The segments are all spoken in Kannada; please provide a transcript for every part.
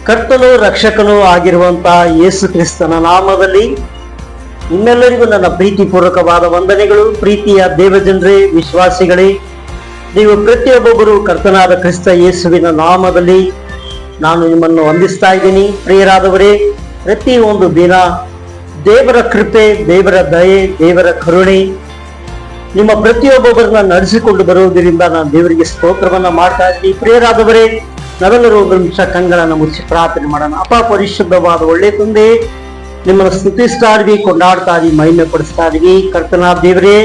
ಕರ್ತನು ರಕ್ಷಕನೂ ಆಗಿರುವಂತಹ ಯೇಸು ಕ್ರಿಸ್ತನ ನಾಮದಲ್ಲಿ ನಿಮ್ಮೆಲ್ಲರಿಗೂ ನನ್ನ ಪ್ರೀತಿಪೂರ್ವಕವಾದ ವಂದನೆಗಳು. ಪ್ರೀತಿಯ ದೇವಜನರೇ, ವಿಶ್ವಾಸಿಗಳೇ, ನೀವು ಪ್ರತಿಯೊಬ್ಬೊಬ್ಬರು ಕರ್ತನಾದ ಕ್ರಿಸ್ತ ಯೇಸುವಿನ ನಾಮದಲ್ಲಿ ನಾನು ನಿಮ್ಮನ್ನು ವಂದಿಸ್ತಾ ಇದ್ದೀನಿ. ಪ್ರಿಯರಾದವರೇ, ಪ್ರತಿ ಒಂದು ದಿನ ದೇವರ ಕೃಪೆ, ದೇವರ ದಯೆ, ದೇವರ ಕರುಣೆ ನಿಮ್ಮ ಪ್ರತಿಯೊಬ್ಬೊಬ್ಬರನ್ನ ನಡೆಸಿಕೊಂಡು ಬರುವುದರಿಂದ ನಾನು ದೇವರಿಗೆ ಸ್ತೋತ್ರವನ್ನ ಮಾಡ್ತಾ ಇದ್ದೀನಿ. ಪ್ರಿಯರಾದವರೇ, ನಾವೆಲ್ಲರೂ ಒಂದು ನಿಮಿಷ ಕಣ್ಗಳನ್ನ ಮುಚ್ಚಿ ಪ್ರಾರ್ಥನೆ ಮಾಡೋಣ. ಅಪ ಪರಿಶುದ್ಧವಾದ ಒಳ್ಳೆ ತಂದೆ, ನಿಮ್ಮನ್ನು ಸ್ತುತಿಸ್ತಾ ಇದ್ವಿ, ಕೊಂಡಾಡ್ತಾ ಇದ್ವಿ, ಮಹಿಮೆ ಪಡಿಸ್ತಾ ಇದ್ವಿ. ಕರ್ತನಾದ ದೇವರೇ,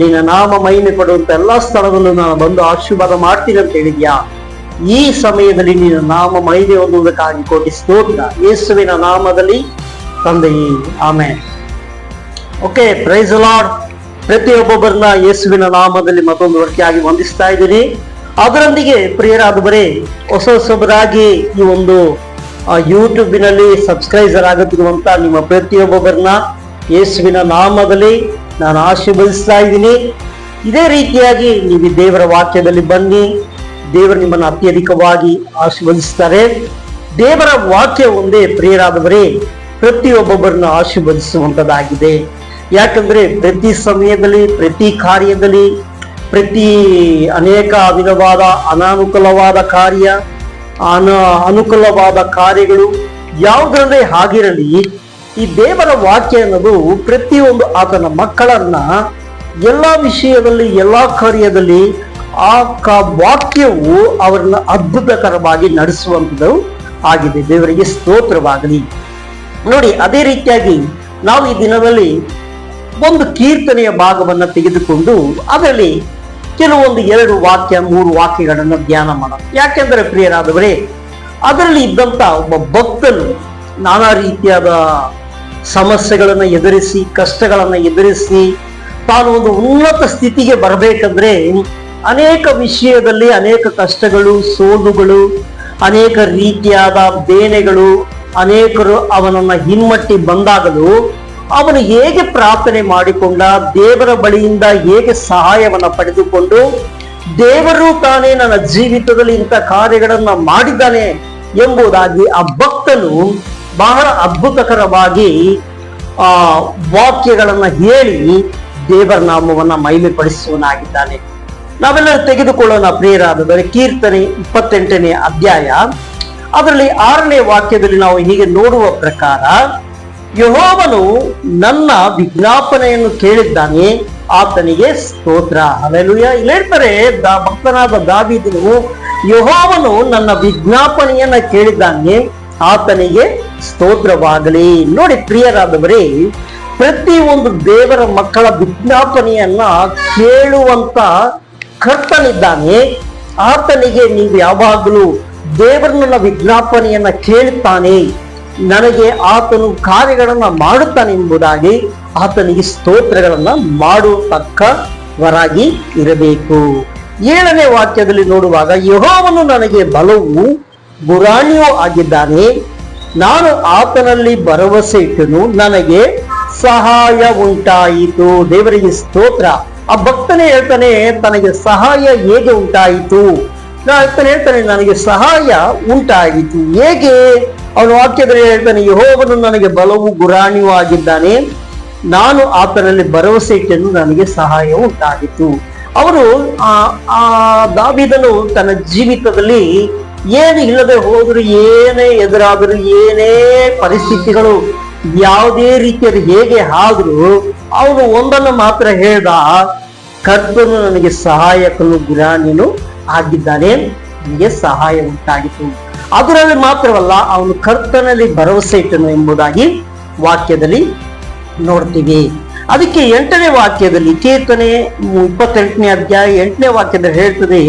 ನಿನ್ನ ನಾಮ ಮಹಿಮೆ ಪಡುವಂತ ಎಲ್ಲಾ ಸ್ಥಳದಲ್ಲೂ ನಾನು ಬಂದು ಆಶೀರ್ವಾದ ಮಾಡ್ತೀನಿ ಅಂತ ಹೇಳಿದ್ಯಾ. ಈ ಸಮಯದಲ್ಲಿ ನಿನ್ನ ನಾಮ ಮಹಿಮೆ ಹೊಂದುವುದಕ್ಕಾಗಿ ಕೋಟಿ ಸ್ತೋತ್ರ, ಯೇಸುವಿನ ನಾಮದಲ್ಲಿ ತಂದೆಯೇ, amen. Okay, praise the Lord. ಪ್ರತಿಯೊಬ್ಬೊಬ್ಬರನ್ನ ಯೇಸುವಿನ ನಾಮದಲ್ಲಿ ಮತ್ತೊಂದು ವರ್ತಿಯಾಗಿ ವಂದಿಸ್ತಾ ಇದ್ದೀನಿ. ಅದರೊಂದಿಗೆ ಪ್ರಿಯರಾದವರೇ, ಹೊಸಬರಾಗಿ ಈ ಒಂದು ಯೂಟ್ಯೂಬಿನಲ್ಲಿ ಸಬ್ಸ್ಕ್ರೈಬರ್ ಆಗುತ್ತಿರುವಂತ ನಿಮ್ಮ ಪ್ರತಿಯೊಬ್ಬೊಬ್ಬರನ್ನ ಯೇಸುವಿನ ನಾಮದಲ್ಲಿ ನಾನು ಆಶೀರ್ವದಿಸ್ತಾ ಇದ್ದೀನಿ. ಇದೇ ರೀತಿಯಾಗಿ ನೀವು ದೇವರ ವಾಕ್ಯದಲ್ಲಿ ಬನ್ನಿ, ದೇವರು ನಿಮ್ಮನ್ನು ಅತ್ಯಧಿಕವಾಗಿ ಆಶೀರ್ವದಿಸ್ತಾರೆ. ದೇವರ ವಾಕ್ಯ ಒಂದೇ ಪ್ರಿಯರಾದವರೇ ಪ್ರತಿಯೊಬ್ಬೊಬ್ಬರನ್ನ ಆಶೀರ್ವದಿಸುವಂತದ್ದಾಗಿದೆ. ಯಾಕಂದ್ರೆ ಪ್ರತಿ ಸಮಯದಲ್ಲಿ, ಪ್ರತಿ ಕಾರ್ಯದಲ್ಲಿ, ಪ್ರತಿ ಅನೇಕ ವಿಧವಾದ ಅನಾನುಕೂಲವಾದ ಕಾರ್ಯ, ಅನುಕೂಲವಾದ ಕಾರ್ಯಗಳು ಯಾವುದರಲ್ಲೇ ಆಗಿರಲಿ, ಈ ದೇವರ ವಾಕ್ಯ ಅನ್ನೋದು ಪ್ರತಿಯೊಂದು ಆತನ ಮಕ್ಕಳನ್ನ ಎಲ್ಲಾ ವಿಷಯದಲ್ಲಿ, ಎಲ್ಲಾ ಕಾರ್ಯದಲ್ಲಿ ಆ ವಾಕ್ಯವು ಅವರನ್ನ ಅದ್ಭುತಕರವಾಗಿ ನಡೆಸುವಂಥದ್ದು ಆಗಿದೆ. ದೇವರಿಗೆ ಸ್ತೋತ್ರವಾಗಲಿ. ನೋಡಿ, ಅದೇ ರೀತಿಯಾಗಿ ನಾವು ಈ ದಿನದಲ್ಲಿ ಒಂದು ಕೀರ್ತನೆಯ ಭಾಗವನ್ನ ತೆಗೆದುಕೊಂಡು ಅದರಲ್ಲಿ ಕೆಲವೊಂದು 2 ವಾಕ್ಯ 3 ವಾಕ್ಯಗಳನ್ನು ಧ್ಯಾನ ಮಾಡೋಣ. ಯಾಕೆಂದ್ರೆ ಪ್ರಿಯರಾದವರೇ, ಅದರಲ್ಲಿ ಇದ್ದಂತ ಒಬ್ಬ ಭಕ್ತನು ನಾನಾ ರೀತಿಯಾದ ಸಮಸ್ಯೆಗಳನ್ನ ಎದುರಿಸಿ, ಕಷ್ಟಗಳನ್ನ ಎದುರಿಸಿ ತಾನು ಒಂದು ಉನ್ನತ ಸ್ಥಿತಿಗೆ ಬರಬೇಕಂದ್ರೆ ಅನೇಕ ವಿಷಯದಲ್ಲಿ ಅನೇಕ ಕಷ್ಟಗಳು, ಸೋಲುಗಳು, ಅನೇಕ ರೀತಿಯಾದ ಬೇನೆಗಳು, ಅನೇಕರು ಅವನನ್ನ ಹಿಮ್ಮಟ್ಟಿ ಬಂದಾಗಲೂ ಅವನು ಹೇಗೆ ಪ್ರಾರ್ಥನೆ ಮಾಡಿಕೊಂಡ, ದೇವರ ಬಳಿಯಿಂದ ಹೇಗೆ ಸಹಾಯವನ್ನ ಪಡೆದುಕೊಂಡು ದೇವರು ತಾನೇ ನನ್ನ ಜೀವಿತದಲ್ಲಿ ಇಂಥ ಕಾರ್ಯಗಳನ್ನ ಮಾಡಿದ್ದಾನೆ ಎಂಬುದಾಗಿ ಆ ಭಕ್ತನು ಬಹಳ ಅದ್ಭುತಕರವಾಗಿ ವಾಕ್ಯಗಳನ್ನ ಹೇಳಿ ದೇವರ ನಾಮವನ್ನ ಮಹಿಮೆ ಪಡಿಸುವನಾಗಿದ್ದಾನೆ. ನಾವೆಲ್ಲರೂ ತೆಗೆದುಕೊಳ್ಳೋಣ ಪ್ರಿಯರಾದವರೇ, ಕೀರ್ತನೆ 28ನೇ ಅಧ್ಯಾಯ ಅದರಲ್ಲಿ 6ನೇ ವಾಕ್ಯದಲ್ಲಿ ನಾವು ಹೀಗೆ ನೋಡುವ ಪ್ರಕಾರ, ಯೆಹೋವನು ನನ್ನ ವಿಜ್ಞಾಪನೆಯನ್ನು ಕೇಳಿದ್ದಾನೆ, ಆತನಿಗೆ ಸ್ತೋತ್ರ. ಹಲ್ಲೆಲೂಯಾ. ಇಲ್ಲಿ ಹೇಳ್ತಾರೆ, ಭಕ್ತನಾದ ದಾವೀದನು, ಯೆಹೋವನು ನನ್ನ ವಿಜ್ಞಾಪನೆಯನ್ನ ಕೇಳಿದ್ದಾನೆ, ಆತನಿಗೆ ಸ್ತೋತ್ರವಾಗಲಿ. ನೋಡಿ ಪ್ರಿಯರಾದವರೇ, ಪ್ರತಿ ಒಂದು ದೇವರ ಮಕ್ಕಳ ವಿಜ್ಞಾಪನೆಯನ್ನ ಕೇಳುವಂತ ಕರ್ತನಿದ್ದಾನೆ. ಆತನಿಗೆ ನೀವು ಯಾವಾಗಲೂ ದೇವರನ್ನ ವಿಜ್ಞಾಪನೆಯನ್ನ ಕೇಳುತ್ತಾನೆ, ನನಗೆ ಆತನು ಕಾರ್ಯಗಳನ್ನ ಮಾಡುತ್ತಾನೆ ಎಂಬುದಾಗಿ ಆತನಿಗೆ ಸ್ತೋತ್ರಗಳನ್ನ ಮಾಡತಕ್ಕವರಾಗಿ ಇರಬೇಕು. 7ನೇ ವಾಕ್ಯದಲ್ಲಿ ನೋಡುವಾಗ, ಯೆಹೋವನು ನನಗೆ ಬಲವೂ ಗುರಾಣಿಯೂ ಆಗಿದ್ದಾನೆ, ನಾನು ಆತನಲ್ಲಿ ಭರವಸೆ ಇಟ್ಟನು, ನನಗೆ ಸಹಾಯ ಉಂಟಾಯಿತು. ದೇವರಿಗೆ ಸ್ತೋತ್ರ. ಆ ಭಕ್ತನೇ ಹೇಳ್ತಾನೆ, ತನಗೆ ಸಹಾಯ ಹೇಗೆ ಉಂಟಾಯಿತು? ಹೇಳ್ತಾನೆ, ನನಗೆ ಸಹಾಯ ಉಂಟಾಯಿತು. ಹೇಗೆ? ಅವನು ವಾಕ್ಯದಲ್ಲಿ ಹೇಳ್ತಾನೆ, ಯೆಹೋವನು ನನಗೆ ಬಲವೂ ಗುರಾಣಿಯೂ ಆಗಿದ್ದಾನೆ, ನಾನು ಆತನಲ್ಲಿ ಭರವಸೆ ಇಟ್ಟನು, ನನಗೆ ಸಹಾಯ ಉಂಟಾಗಿತ್ತು. ಅವರು ಆ ದಾವೀದನು ತನ್ನ ಜೀವಿತದಲ್ಲಿ ಏನು ಇಲ್ಲದೆ ಹೋದ್ರು, ಏನೇ ಎದುರಾದರೂ, ಏನೇ ಪರಿಸ್ಥಿತಿಗಳು ಯಾವುದೇ ರೀತಿಯಲ್ಲಿ ಹೇಗೆ ಆದ್ರೂ ಅವನು ಒಂದನ್ನು ಮಾತ್ರ ಹೇಳ್ದ, ಕರ್ತನು ನನಗೆ ಸಹಾಯಕನು ಗುರಾಣಿಯನು ಆಗಿದ್ದಾನೆ, ನನಗೆ ಸಹಾಯ ಉಂಟಾಗಿತ್ತು. ಅದರಲ್ಲಿ ಮಾತ್ರವಲ್ಲ, ಅವನು ಕರ್ತನಲ್ಲಿ ಭರವಸೆ ಇಟ್ಟನು ಎಂಬುದಾಗಿ ವಾಕ್ಯದಲ್ಲಿ ನೋಡ್ತೀವಿ. ಅದಕ್ಕೆ 8ನೇ ವಾಕ್ಯದಲ್ಲಿ, ಕೀರ್ತನೆ 28ನೇ ಅಧ್ಯಾಯ 8ನೇ ವಾಕ್ಯದಲ್ಲಿ ಹೇಳ್ತದೆ,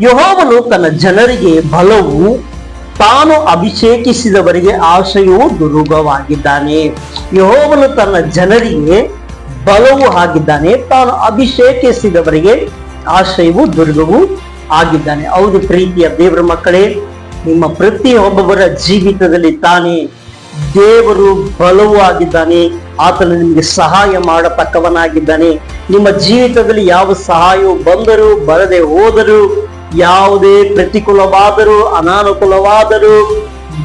ಯೆಹೋವನು ತನ್ನ ಜನರಿಗೆ ಬಲವು, ತಾನು ಅಭಿಷೇಕಿಸಿದವರಿಗೆ ಆಶಯವು ದುರ್ಗವಾಗಿದ್ದಾನೆ. ಯೆಹೋವನು ತನ್ನ ಜನರಿಗೆ ಬಲವು ಆಗಿದ್ದಾನೆ, ತಾನು ಅಭಿಷೇಕಿಸಿದವರಿಗೆ ಆಶಯವು ದುರ್ಗವು ಆಗಿದ್ದಾನೆ. ಹೌದು ಪ್ರೀತಿಯ ದೇವರ ಮಕ್ಕಳೇ, ನಿಮ್ಮ ಪ್ರತಿಯೊಬ್ಬೊಬ್ಬರ ಜೀವಿತದಲ್ಲಿ ತಾನೇ ದೇವರು ಬಲವೂ ಆಗಿದ್ದಾನೆ, ಆತನು ನಿಮಗೆ ಸಹಾಯ ಮಾಡತಕ್ಕವನಾಗಿದ್ದಾನೆ. ನಿಮ್ಮ ಜೀವಿತದಲ್ಲಿ ಯಾವ ಸಹಾಯವು ಬಂದರೂ ಬರದೆ ಹೋದರೂ, ಯಾವುದೇ ಪ್ರತಿಕೂಲವಾದರೂ ಅನಾನುಕೂಲವಾದರೂ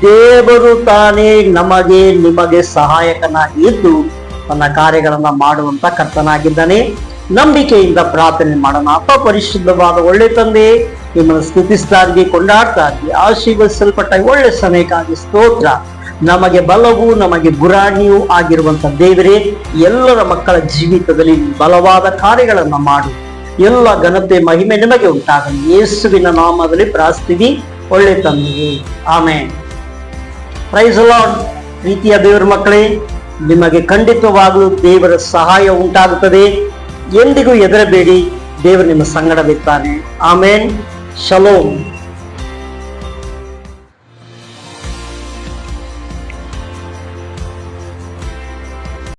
ದೇವರು ತಾನೇ ನಮಗೆ ನಿಮಗೆ ಸಹಾಯಕನಾಗಿ ಇದ್ದು ತನ್ನ ಕಾರ್ಯಗಳನ್ನ ಮಾಡುವಂತ ಕರ್ತನಾಗಿದ್ದಾನೆ. ನಂಬಿಕೆಯಿಂದ ಪ್ರಾರ್ಥನೆ ಮಾಡೋಣ. ಅಪ್ಪ ಪರಿಶುದ್ಧವಾದ ಒಳ್ಳೆ ತಂದೆ, ನಿಮ್ಮನ್ನು ಸ್ತುತಿಸ್ತಾ ಇದ್ವಿ, ಕೊಂಡಾಡ್ತಾ ಇದ್ವಿ. ಆಶೀರ್ವದಿಸಲ್ಪಟ್ಟ ಒಳ್ಳೆ ಸಮಯಕ್ಕಾಗಿ ಸ್ತೋತ್ರ. ನಮಗೆ ಬಲವು ನಮಗೆ ಗುರಾಣಿಯೂ ಆಗಿರುವಂತ ದೇವರೇ, ಎಲ್ಲರ ಮಕ್ಕಳ ಜೀವಿತದಲ್ಲಿ ಬಲವಾದ ಕಾರ್ಯಗಳನ್ನ ಮಾಡಿ ಎಲ್ಲ ಘನತೆ ಮಹಿಮೆ ನಿಮಗೆ ಉಂಟಾಗಲಿ. ಯೇಸುವಿನ ನಾಮದಲ್ಲಿ ಪ್ರಾರ್ಥಿಸ್ತೀವಿ ಒಳ್ಳೆ ತಂದೆಯೇ, ಆಮೆನ್. Price lord. ಪ್ರೀತಿಯ ದೇವರ ಮಕ್ಕಳೇ, ನಿಮಗೆ ಖಂಡಿತವಾಗಲೂ ದೇವರ ಸಹಾಯ ಉಂಟಾಗುತ್ತದೆ. ಎಂದಿಗೂ ಹೆದರಬೇಡಿ, ದೇವರು ನಿಮ್ಮ ಸಂಗಡವಿರ್ತಾನೆ. ಆಮೆನ್. ಶಲೋಮ್.